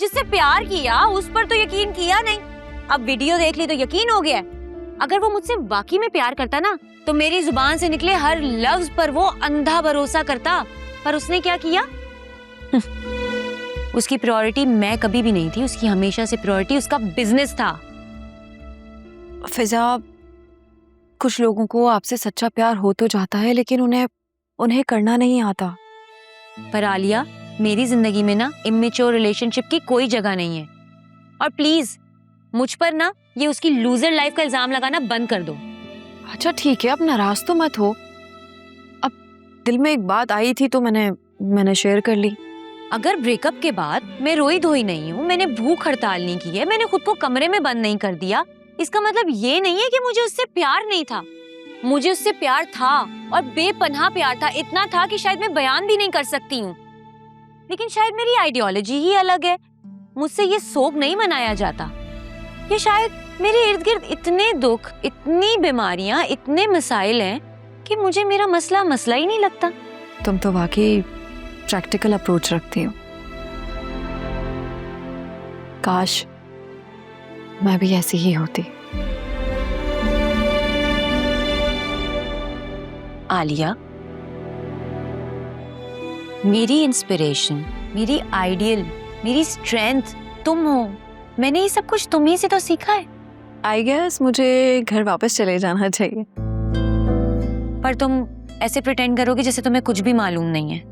जिससे प्यार किया उस पर तो यकीन किया नहीं, अब वीडियो देख ली तो यकीन हो गया। अगर वो मुझसे वाकई में प्यार करता ना तो मेरी जुबान से निकले हर लफ्ज पर वो अंधा भरोसा करता, पर उसने क्या किया? उसकी प्रायोरिटी मैं कभी भी नहीं थी, उसकी हमेशा से प्रायोरिटी उसका बिजनेस था। फिजा, कुछ लोगों को आपसे सच्चा प्यार हो तो जाता है लेकिन उन्हें करना नहीं आता। पर आलिया, मेरी जिंदगी में ना इमेच्योर रिलेशनशिप की कोई जगह नहीं है। और प्लीज मुझ पर ना ये उसकी लूजर लाइफ का इल्जाम लगाना बंद कर दो। अच्छा ठीक है, अब नाराज तो मत हो। अब दिल में एक बात आई थी तो मैंने शेयर कर ली। अगर ब्रेकअप के बाद मैं रोई धोई नहीं हूँ, मैंने भूख हड़ताल नहीं की है, मैंने खुद को कमरे में बंद नहीं कर दिया, इसका मतलब ये नहीं है कि मुझे उससे प्यार नहीं था। मुझे उससे प्यार था और बेपनाह प्यार था, इतना था कि शायद मैं बयान भी नहीं कर सकती हूँ। लेकिन शायद मेरी आइडियोलॉजी ही अलग है, मुझसे ये शोक नहीं मनाया जाता। ये शायद मेरे इर्द गिर्द इतने दुख, इतनी बीमारियां, इतने मसाइल हैं कि मुझे मेरा मसला ही नहीं लगता। तुम तो वाकई प्रैक्टिकल अप्रोच रखती हो। काश मैं भी ऐसी ही होती। आलिया, मेरी इंस्पिरेशन, मेरी आइडियल, मेरी स्ट्रेंथ तुम हो। मैंने ये सब कुछ तुम्ही से तो सीखा है। आई गेस मुझे घर वापस चले जाना चाहिए। पर तुम ऐसे प्रिटेंड करोगे जैसे तुम्हें कुछ भी मालूम नहीं है।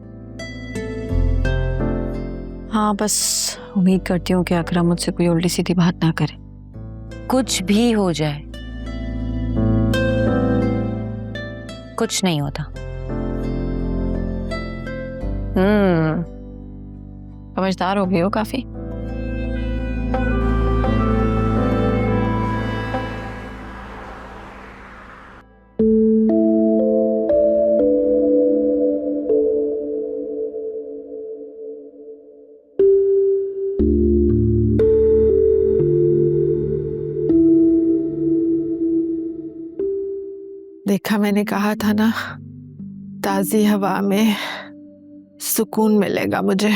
हाँ, बस उम्मीद करती हूँ कि अकरम मुझसे कोई उल्टी सीधी बात ना करे। कुछ भी हो जाए, कुछ नहीं होता। समझदार हो गई हो काफी। देखा, मैंने कहा था ना, ताजी हवा में सुकून मिलेगा मुझे।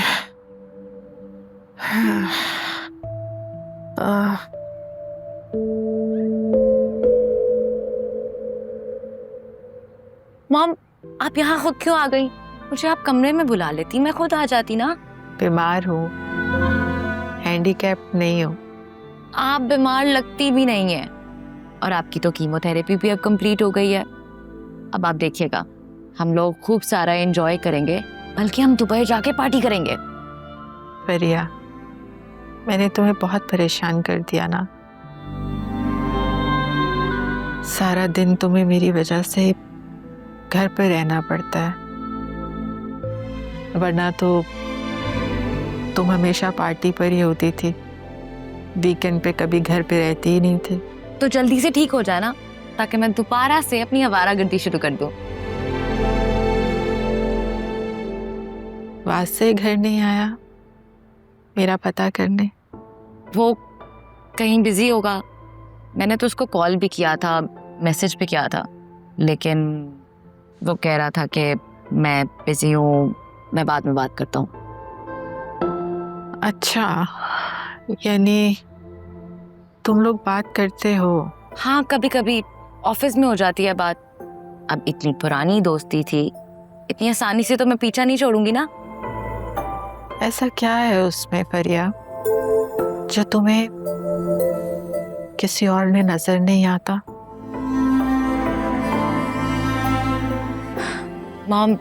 मॉम, आप यहाँ खुद क्यों आ गई? मुझे आप कमरे में बुला लेती, मैं खुद आ जाती ना। बीमार हूँ, हैंडीकैप नहीं हूँ। आप बीमार लगती भी नहीं है और आपकी तो कीमोथेरेपी भी अब कंप्लीट हो गई है। अब आप देखिएगा, हम लोग खूब सारा एंजॉय करेंगे, बल्कि हम दुबई जाके पार्टी करेंगे। फरिया, मैंने तुम्हें बहुत परेशान कर दिया ना। सारा दिन तुम्हें मेरी वजह से घर पर रहना पड़ता है, वरना तो तुम हमेशा पार्टी पर ही होती थी, वीकेंड पे कभी घर पे रहती ही नहीं थी। तो जल्दी से ठीक हो जाए ना, ताकि मैं दोबारा से अपनी आवारागर्दी शुरू कर दूं। वासे घर नहीं आया मेरा पता करने? वो कहीं बिजी होगा। मैंने तो उसको कॉल भी किया था, मैसेज भी किया था, लेकिन वो कह रहा था कि मैं बिजी हूँ, मैं बाद में बात करता हूँ। अच्छा, यानी तुम लोग बात करते हो? हाँ, कभी कभी ऑफिस में हो जाती है बात। अब इतनी पुरानी दोस्ती थी, इतनी आसानी से तो मैं पीछा नहीं छोड़ूंगी ना। ऐसा क्या है उसमें फरिया जो तुम्हें किसी और में नजर नहीं आता? मॉम,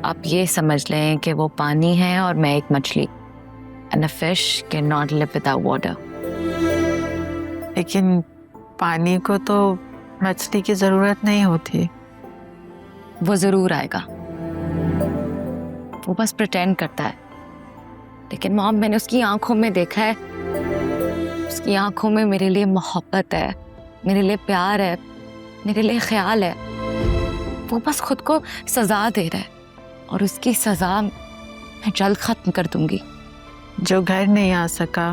आप ये समझ लें कि वो पानी है और मैं एक मछली। And a fish cannot live without water. लेकिन पानी को तो मछली की जरूरत नहीं होती। वो जरूर आएगा, वो बस प्रिटेंड करता है। लेकिन मॉम, मैंने उसकी आंखों में देखा है, उसकी आंखों में मेरे लिए मोहब्बत है, मेरे लिए प्यार है, मेरे लिए ख्याल है। वो बस खुद को सजा दे रहा है और उसकी सजा मैं जल्द खत्म कर दूंगी। जो घर नहीं आ सका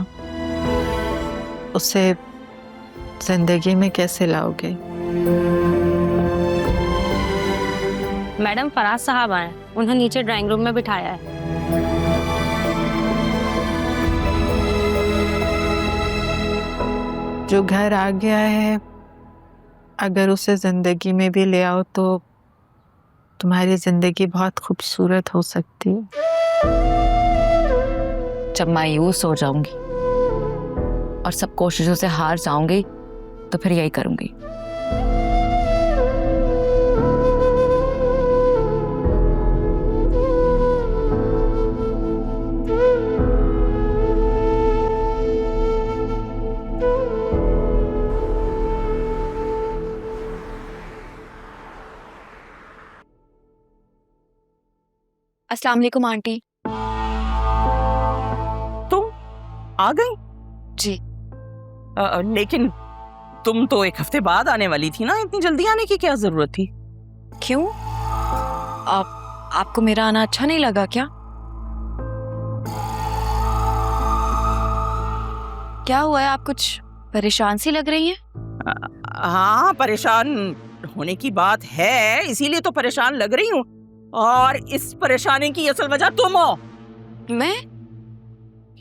उसे जिंदगी में कैसे लाओगे? मैडम, फराज साहब आए, उन्हें नीचे ड्राइंग रूम में बिठाया है। जो घर आ गया है, अगर उसे जिंदगी में भी ले आओ तो तुम्हारी जिंदगी बहुत खूबसूरत हो सकती है। जब मायूस हो जाऊंगी और सब कोशिशों से हार जाऊंगी तो फिर यही करूंगी। अस्सलाम वालेकुम आंटी। तुम आ गई? जी। लेकिन तुम तो एक हफ्ते बाद आने वाली थी ना, इतनी जल्दी आने की क्या जरूरत थी? क्यों? आपको मेरा आना अच्छा नहीं लगा क्या? क्या हुआ है? आप कुछ परेशान सी लग रही हैं। हाँ, परेशान होने की बात है, इसीलिए तो परेशान लग रही हूँ। और इस परेशानी की असल वजह तुम हो। मैं?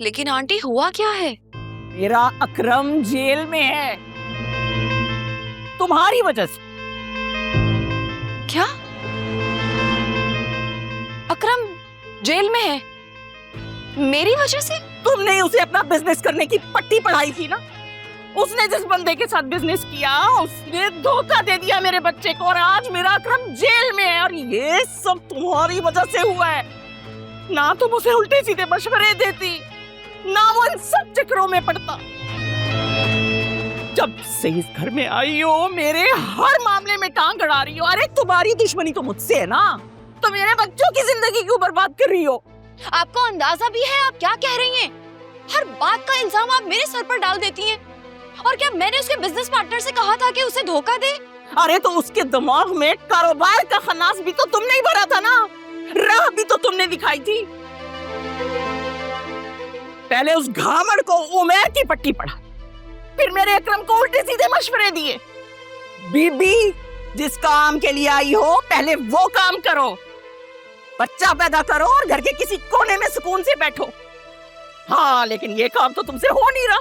लेकिन आंटी हुआ क्या है? मेरा अकरम जेल में है, तुम्हारी वजह से। क्या? अकरम जेल में है मेरी वजह से? तुमने उसे अपना बिजनेस करने की पट्टी पढ़ाई थी ना। उसने जिस बंदे के साथ बिजनेस किया, उसने धोखा दे दिया मेरे बच्चे को, और आज मेरा अकरम जेल में है। और ये सब तुम्हारी वजह से हुआ है। ना तुम उसे उल्टे सीधे मशवरे देती, ना वो इन सब चक्करों में पड़ता। जब से इस घर में आई हो, मेरे हर मामले में टांग अड़ा रही हो। अरे तुम्हारी दुश्मनी तो मुझसे है ना, तो मेरे बच्चों की जिंदगी क्यों बर्बाद कर रही हो? आपको अंदाजा भी है आप क्या कह रही हैं? हर बात का इल्जाम आप मेरे सर पर डाल देती हैं। और क्या मैंने उसके बिजनेस पार्टनर से कहा था कि उसे धोखा दे? अरे तो उसके दिमाग में कारोबार का खन्नास भी तो तुमने ही भरा था ना, राह भी तो तुमने दिखाई थी। पहले उस घामड़ को उमैर की पट्टी पढ़ा, फिर मेरे अकरम को उल्टे सीधे मशवरे दिए। बीबी, जिस काम के लिए आई हो पहले वो काम करो, बच्चा पैदा करो और घर के किसी कोने में सुकून से बैठो। हाँ, लेकिन ये काम तो तुमसे हो नहीं रहा।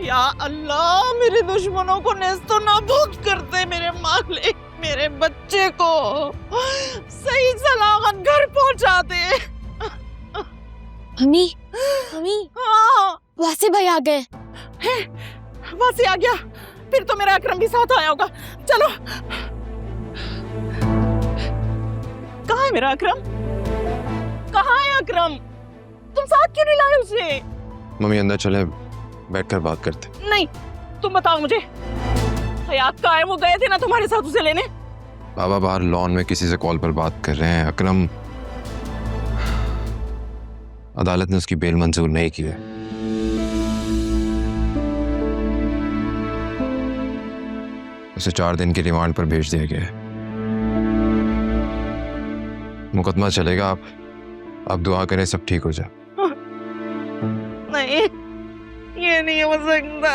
या अल्लाह, मेरे दुश्मनों को नेस्तो नाबूद करते, मेरे मालिक मेरे बच्चे को सही सलामत घर पहुंचा दे। मम्मी, मम्मी, हाँ, वासी भाई आ गए। वहां से आ गया, फिर तो मेरा अकरम भी साथ आया होगा। चलो। कहाँ है मेरा अकरम? कहाँ है अकरम? तुम साथ क्यों नहीं लाए उसे? मम्मी अंदर चले, बैठकर बात करते। नहीं, तुम बताओ मुझे। हयात कहाँ है? वो गए थे ना तुम्हारे साथ उसे लेने। बाबा बाहर लॉन में किसी से कॉल पर बात कर रहे हैं। अकरम, अदालत ने उसकी बेल मंजूर नहीं की है। उसे 4 दिन की रिमांड पर भेज दिया गया है। मुकदमा चलेगा। आप दुआ करें सब ठीक हो जाए। नहीं, ये नहीं हो सकता,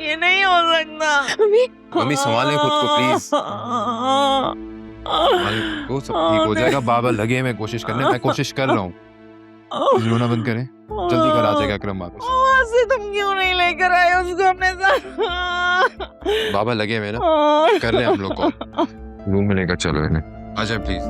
ये नहीं हो सकता। मम्मी संभालें खुद को प्लीज। संभालें खुद को, सब ठीक हो जाएगा। बाबा लगे मैं कोशिश करने, मैं कोशिश कर रहा हूँ। रोना बंद करें, जल्दी घर आ जाएगा अकरम वापस। वहाँ से तुम क्यों नहीं लेकर आए उसको अपने साथ? बाबा लगे में ना, कर रहे हैं हम लोग कॉल। रूम में लेकर चलो इन्हें। आ जाए प्लीज।